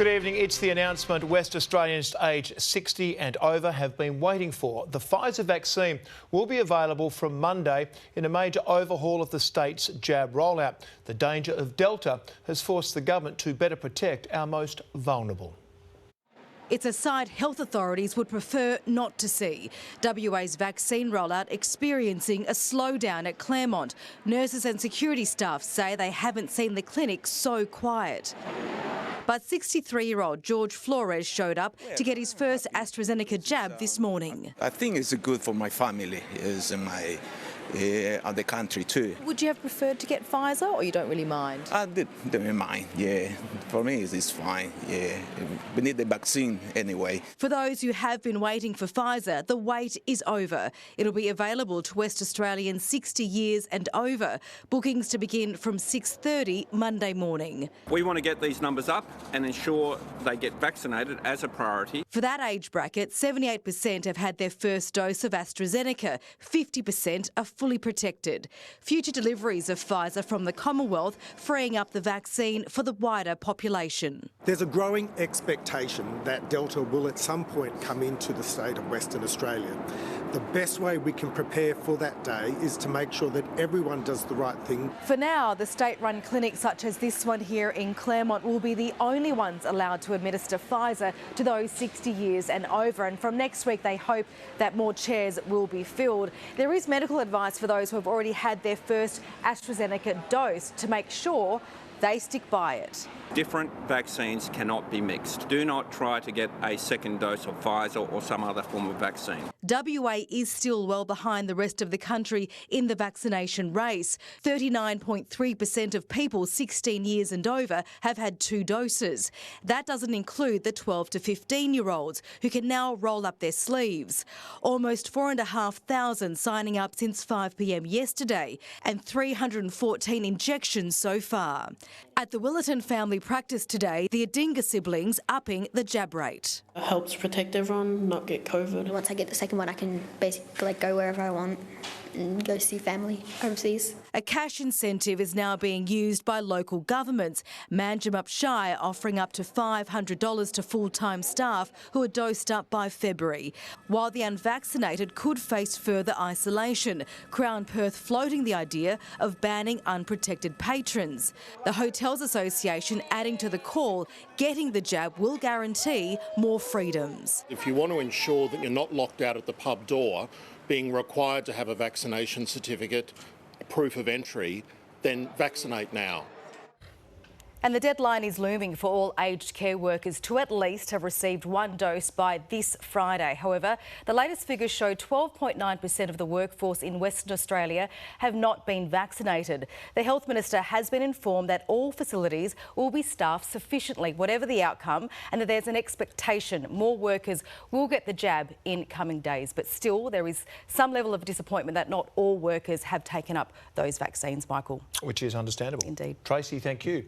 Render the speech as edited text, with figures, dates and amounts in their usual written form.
Good evening. It's the announcement West Australians aged 60 and over have been waiting for. The Pfizer vaccine will be available from Monday in a major overhaul of the state's jab rollout. The danger of Delta has forced the government to better protect our most vulnerable. It's a sight health authorities would prefer not to see. WA's vaccine rollout experiencing a slowdown at Claremont. Nurses and security staff say they haven't seen the clinic so quiet. But 63-year-old George Flores showed up to get his first AstraZeneca jab this morning. I think it's good for my family, and the country too. Would you have preferred to get Pfizer, or you don't really mind? I don't mind, yeah. For me, it's fine, yeah. We need the vaccine anyway. For those who have been waiting for Pfizer, the wait is over. It'll be available to West Australians 60 years and over. Bookings to begin from 6:30 Monday morning. We want to get these numbers up and ensure they get vaccinated as a priority. For that age bracket, 78% have had their first dose of AstraZeneca, 50% are fully protected. Future deliveries of Pfizer from the Commonwealth freeing up the vaccine for the wider population. There's a growing expectation that Delta will at some point come into the state of Western Australia. The best way we can prepare for that day is to make sure that everyone does the right thing. For now, the state-run clinics such as this one here in Claremont will be the only ones allowed to administer Pfizer to those 60 years and over. And from next week, they hope that more chairs will be filled. There is medical advice for those who have already had their first AstraZeneca dose to make sure they stick by it. Different vaccines cannot be mixed. Do not try to get a second dose of Pfizer or some other form of vaccine. WA is still well behind the rest of the country in the vaccination race. 39.3% of people 16 years and over have had 2 doses. That doesn't include the 12 to 15-year-olds who can now roll up their sleeves. Almost 4,500 signing up since 5 p.m. yesterday and 314 injections so far. At the Willetton Family Practice today, the Adinga siblings upping the jab rate. It helps protect everyone, not get COVID. Once I get the second one, I can basically go wherever I want and go see family overseas. A cash incentive is now being used by local governments. Manjimup Shire offering up to $500 to full-time staff who are dosed up by February, while the unvaccinated could face further isolation. Crown Perth floating the idea of banning unprotected patrons. The Hotels Association adding to the call, getting the jab will guarantee more freedoms. If you want to ensure that you're not locked out at the pub door, being required to have a vaccination certificate, proof of entry, then vaccinate now. And the deadline is looming for all aged care workers to at least have received 1 dose by this Friday. However, the latest figures show 12.9% of the workforce in Western Australia have not been vaccinated. The Health Minister has been informed that all facilities will be staffed sufficiently, whatever the outcome, and that there's an expectation more workers will get the jab in coming days. But still, there is some level of disappointment that not all workers have taken up those vaccines, Michael. Which is understandable. Indeed. Tracy, thank you.